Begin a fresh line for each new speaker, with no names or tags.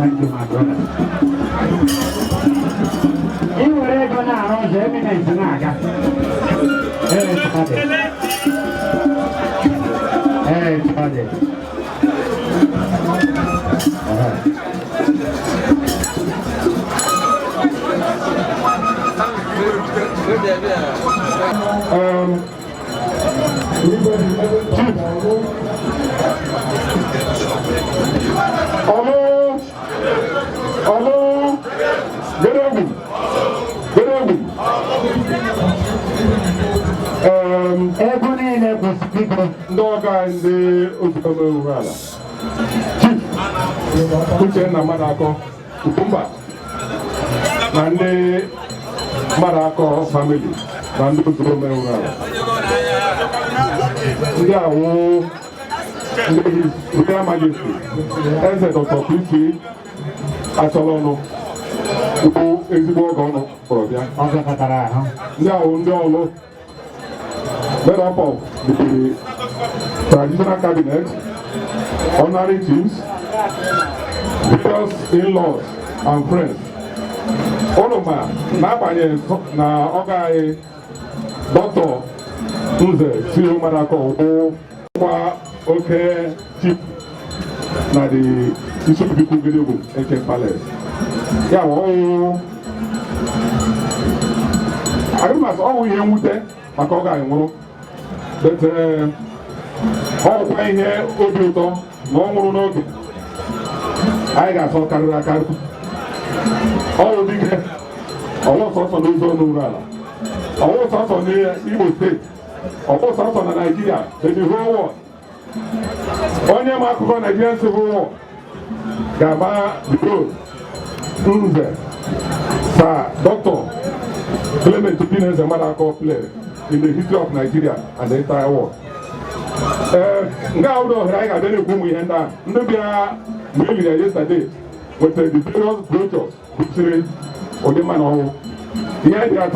Thank you, my brother. You were able now, Eminence Naga.
Maduako, Ukumba, Nande Maduako family, Nande Ukumba. His Royal Majesty, Nze Dr. Acholono, who is the work on now, made up of the traditional cabinet, honorary chiefs, because in-laws and friends. All of my now okay, Dr. Nze Maduako, okay, chief, na the issue people Egbeluoba Ancient Palace. Yeah, well, I don't know all we hear with them, I call guy but all playing here, Obiuto, no. I got some Karaka. All big head. All sorts of those on Urala. All sorts of the Igbo State. All sorts of Nigeria. The whole world. Onye Makuko Nigerian Civil War. Gaba Biko. Nze. Sir Dr. Clement Obineze Maduako play in the history of Nigeria and the entire world. Now, I got any boom we end up. Maybe yesterday with the various brochures which say, "Oh, the man, oh, the idea that